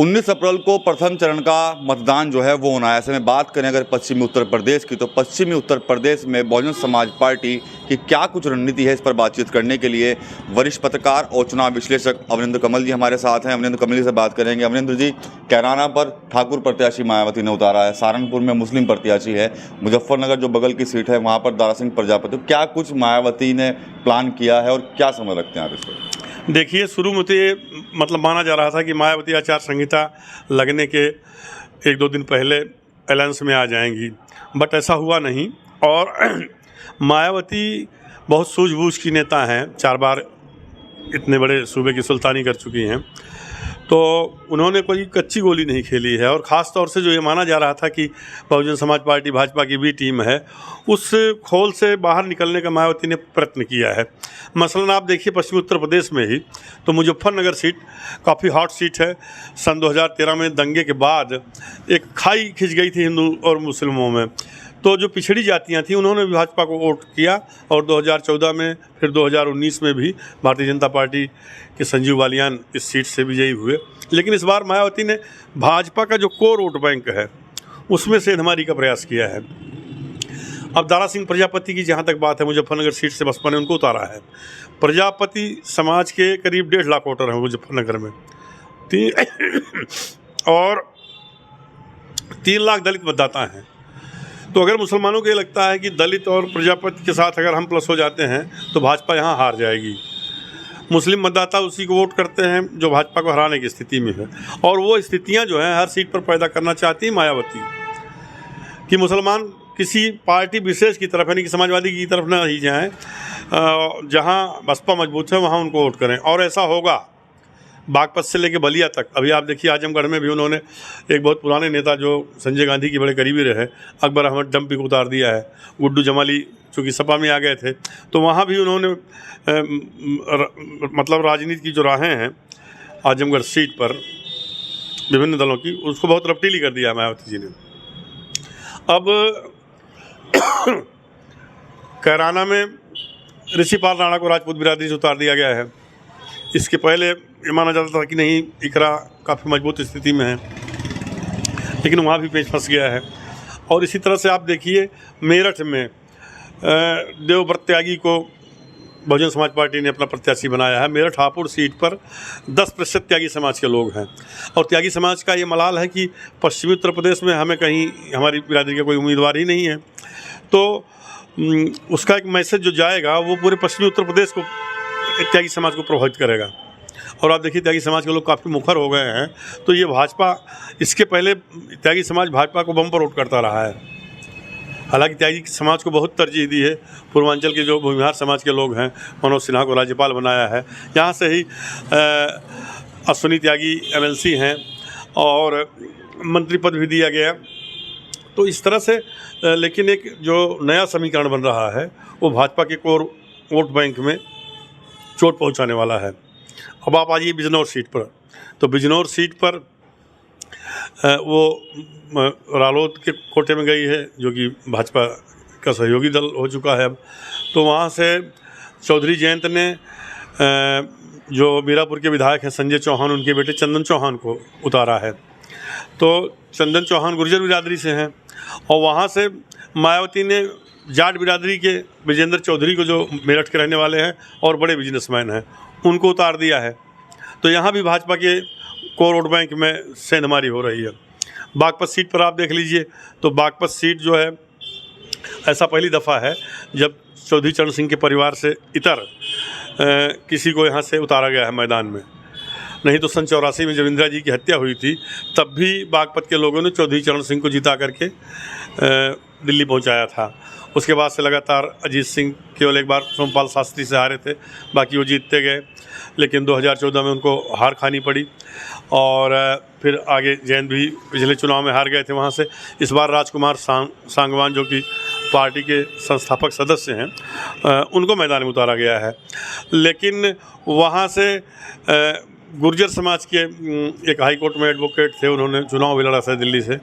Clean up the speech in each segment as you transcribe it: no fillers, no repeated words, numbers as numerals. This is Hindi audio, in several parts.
19 अप्रैल को प्रथम चरण का मतदान जो है वो होना है। ऐसे में बात करें अगर पश्चिमी उत्तर प्रदेश की, तो पश्चिमी उत्तर प्रदेश में बहुजन समाज पार्टी की क्या कुछ रणनीति है, इस पर बातचीत करने के लिए वरिष्ठ पत्रकार और चुनाव विश्लेषक अमरेंद्र कमल जी हमारे साथ हैं। अमरेंद्र कमल जी से बात करेंगे। अमरेंद्र जी, कैराना पर ठाकुर प्रत्याशी मायावती ने उतारा है, सहारनपुर में मुस्लिम प्रत्याशी है, मुजफ्फरनगर जो बगल की सीट है वहाँ पर दारा सिंह प्रजापति, क्या कुछ मायावती ने प्लान किया है और क्या समझ रखते हैं आप इसको? देखिए, शुरू में तो ये माना जा रहा था कि मायावती आचार संहिता लगने के 1-2 दिन पहले अलायंस में आ जाएंगी, बट ऐसा हुआ नहीं। और मायावती बहुत सूझबूझ की नेता हैं, 4 बार इतने बड़े सूबे की सुल्तानी कर चुकी हैं, तो उन्होंने कोई कच्ची गोली नहीं खेली है। और ख़ास तौर से जो ये माना जा रहा था कि बहुजन समाज पार्टी भाजपा की भी टीम है, उस खोल से बाहर निकलने का मायावती ने प्रयत्न किया है। मसलन आप देखिए, पश्चिमी उत्तर प्रदेश में ही तो मुजफ्फरनगर सीट काफ़ी हॉट सीट है। सन 2013 में दंगे के बाद एक खाई खिंच गई थी हिंदू और मुस्लिमों में, तो जो पिछड़ी जातियां थीं उन्होंने भी भाजपा को वोट किया। और 2014 में, फिर 2019 में भी भारतीय जनता पार्टी के संजीव बालियान इस सीट से विजयी हुए। लेकिन इस बार मायावती ने भाजपा का जो कोर वोट बैंक है उसमें सेंधमारी का प्रयास किया है। अब दारा सिंह प्रजापति की जहाँ तक बात है, मुजफ्फरनगर सीट से बसपा ने उनको उतारा है। प्रजापति समाज के करीब 1.5 लाख वोटर हैं मुजफ्फरनगर में, और 3 लाख दलित मतदाता हैं। तो अगर मुसलमानों को ये लगता है कि दलित और प्रजापति के साथ अगर हम प्लस हो जाते हैं तो भाजपा यहाँ हार जाएगी, मुस्लिम मतदाता उसी को वोट करते हैं जो भाजपा को हराने की स्थिति में है। और वो स्थितियाँ जो हैं हर सीट पर पैदा करना चाहती है मायावती, कि मुसलमान किसी पार्टी विशेष की तरफ, यानी कि समाजवादी की तरफ ना ही जाएँ, जहाँ बसपा मजबूत है वहाँ उनको वोट करें। और ऐसा होगा बागपत से लेके बलिया तक। अभी आप देखिए, आजमगढ़ में भी उन्होंने एक बहुत पुराने नेता जो संजय गांधी के बड़े करीबी रहे, अकबर अहमद डंपी को उतार दिया है। गुड्डू जमाली चूँकि सपा में आ गए थे, तो वहाँ भी उन्होंने मतलब राजनीति की जो राहें हैं आजमगढ़ सीट पर विभिन्न दलों की, उसको बहुत रफ्तीली कर दिया मायावती जी ने। अब कैराना में ऋषिपाल राणा को राजपूत बिरादरी से उतार दिया गया है। इसके पहले ये माना जाता था कि नहीं, इकरा काफ़ी मजबूत स्थिति में है, लेकिन वहाँ भी पेच फंस गया है। और इसी तरह से आप देखिए, मेरठ में देवव्रत त्यागी को बहुजन समाज पार्टी ने अपना प्रत्याशी बनाया है। मेरठ हापुड़ सीट पर 10% त्यागी समाज के लोग हैं। और त्यागी समाज का ये मलाल है कि पश्चिमी उत्तर प्रदेश में हमें कहीं हमारी बिरादरी का कोई उम्मीदवार ही नहीं है, तो उसका एक मैसेज जो जाएगा वो पूरे पश्चिमी उत्तर प्रदेश को, त्यागी समाज को प्रभावित करेगा। और आप देखिए, त्यागी समाज के लोग काफ़ी मुखर हो गए हैं। तो ये भाजपा, इसके पहले त्यागी समाज भाजपा को बम पर वोट करता रहा है। हालांकि त्यागी समाज को बहुत तरजीह दी है। पूर्वांचल के जो भूमिहार समाज के लोग हैं, मनोज सिन्हा को राज्यपाल बनाया है, यहाँ से ही अश्विनी त्यागी MLC हैं और मंत्री पद भी दिया गया। तो इस तरह से, लेकिन एक जो नया समीकरण बन रहा है वो भाजपा के कोर वोट बैंक में चोट पहुंचाने वाला है। अब आप आइए बिजनौर सीट पर। तो बिजनौर सीट पर वो रालोद के कोटे में गई है, जो कि भाजपा का सहयोगी दल हो चुका है अब। तो वहाँ से चौधरी जयंत ने जो मीरापुर के विधायक हैं संजय चौहान, उनके बेटे चंदन चौहान को उतारा है। तो चंदन चौहान गुर्जर बिरादरी से हैं, और वहाँ से मायावती ने जाट बिरादरी के विजेंद्र चौधरी को, जो मेरठ के रहने वाले हैं और बड़े बिजनेसमैन हैं, उनको उतार दिया है। तो यहाँ भी भाजपा के कोर वोट बैंक में सेंधमारी हो रही है। बागपत सीट पर आप देख लीजिए, तो बागपत सीट जो है, ऐसा पहली दफ़ा है जब चौधरी चरण सिंह के परिवार से इतर किसी को यहाँ से उतारा गया है मैदान में। नहीं तो सन 84 में जब इंदिरा जी की हत्या हुई थी, तब भी बागपत के लोगों ने चौधरी चरण सिंह को जिता करके दिल्ली पहुँचाया था। उसके बाद से लगातार अजीत सिंह केवल एक बार सोमपाल शास्त्री से हारे थे, बाकी वो जीतते गए। लेकिन 2014 में उनको हार खानी पड़ी, और फिर आगे जैन भी पिछले चुनाव में हार गए थे वहाँ से। इस बार राजकुमार सांगवान, जो कि पार्टी के संस्थापक सदस्य हैं, उनको मैदान में उतारा गया है। लेकिन वहाँ से गुर्जर समाज के एक हाई कोर्ट में एडवोकेट थे, उन्होंने चुनाव भी लड़ा था दिल्ली से,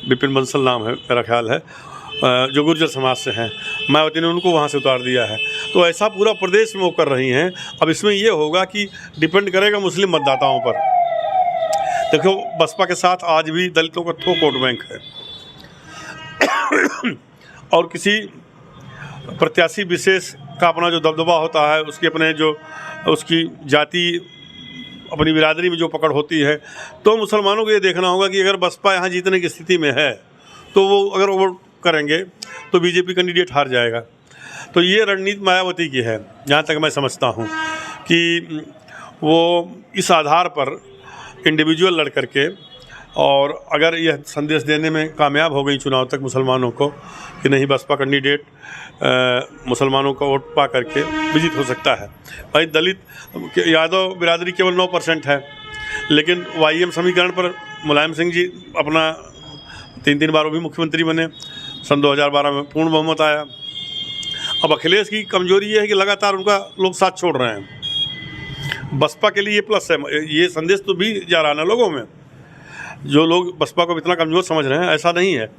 विपिन बंसल नाम है मेरा ख्याल है, जो गुर्जर समाज से हैं, मायावती ने उनको वहाँ से उतार दिया है। तो ऐसा पूरा प्रदेश में वो कर रही हैं। अब इसमें ये होगा कि डिपेंड करेगा मुस्लिम मतदाताओं पर देखो बसपा के साथ आज भी दलितों का थोक वोट बैंक है और किसी प्रत्याशी विशेष का अपना जो दबदबा होता है, उसकी अपने जो उसकी जाति अपनी बिरादरी में जो पकड़ होती है, तो मुसलमानों को ये देखना होगा कि अगर बसपा यहाँ जीतने की स्थिति में है तो वो अगर वोट करेंगे तो बीजेपी कैंडिडेट हार जाएगा। तो ये रणनीति मायावती की है, जहाँ तक मैं समझता हूँ कि वो इस आधार पर इंडिविजुअल लड़ करके, और अगर यह संदेश देने में कामयाब हो गई चुनाव तक मुसलमानों को कि नहीं बसपा कैंडिडेट मुसलमानों का वोट पा करके विजित हो सकता है। भाई दलित यादव बिरादरी केवल 9% है, लेकिन YM समीकरण पर मुलायम सिंह जी अपना 3 बार वो भी मुख्यमंत्री बने, सन 2012 में पूर्ण बहुमत आया। अब अखिलेश की कमजोरी ये है कि लगातार उनका लोग साथ छोड़ रहे हैं। बसपा के लिए ये प्लस है, ये संदेश तो भी जा रहा है ना लोगों में, जो लोग बसपा को इतना कमज़ोर समझ रहे हैं, ऐसा नहीं है।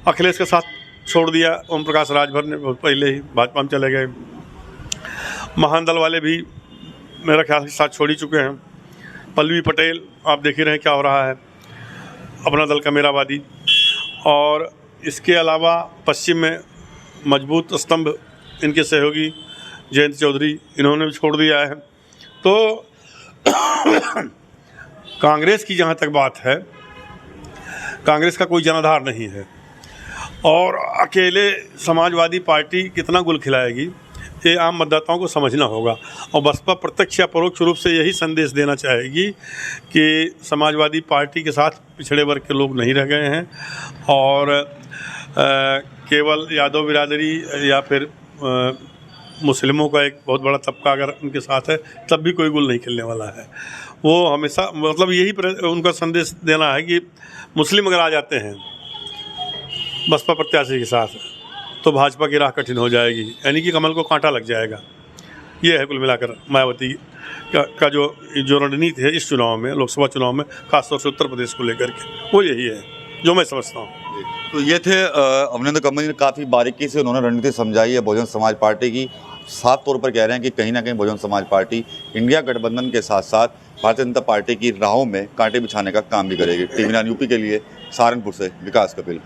अखिलेश के साथ छोड़ दिया ओम प्रकाश राजभर ने, बहुत पहले ही भाजपा में चले गए। महान दल वाले भी मेरा ख्याल से साथ छोड़ ही चुके हैं। पल्लवी पटेल आप देख ही रहे हैं क्या हो रहा है, अपना दल का मेरावादी। और इसके अलावा पश्चिम में मजबूत स्तंभ इनके सहयोगी जयंत चौधरी, इन्होंने भी छोड़ दिया है। तो कांग्रेस की जहाँ तक बात है, कांग्रेस का कोई जनाधार नहीं है और अकेले समाजवादी पार्टी कितना गुल खिलाएगी, ये आम मतदाताओं को समझना होगा। और बसपा प्रत्यक्ष या परोक्ष रूप से यही संदेश देना चाहेगी कि समाजवादी पार्टी के साथ पिछड़े वर्ग के लोग नहीं रह गए हैं और केवल यादव बिरादरी या फिर मुस्लिमों का एक बहुत बड़ा तबका अगर उनके साथ है तब भी कोई गुल नहीं खिलने वाला है। वो हमेशा मतलब यही उनका संदेश देना है कि मुस्लिम अगर आ जाते हैं बसपा प्रत्याशी के साथ तो भाजपा की राह कठिन हो जाएगी, यानी कि कमल को कांटा लग जाएगा। ये है कुल मिलाकर मायावती का जो रणनीति है इस चुनाव में, लोकसभा चुनाव में, खासतौर से उत्तर प्रदेश को लेकर के, वो यही है जो मैं समझता हूँ। तो ये थे अमरिंदर कम्बल जी ने, काफ़ी बारीकी से उन्होंने रणनीति समझाई है बहुजन समाज पार्टी की। साफ तौर पर कह रहे हैं कि कहीं ना कहीं बहुजन समाज पार्टी इंडिया गठबंधन के साथ साथ भारतीय जनता पार्टी की राहों में कांटे बिछाने का काम भी करेगी। TV9 यूपी के लिए सहारनपुर से विकास कपिल।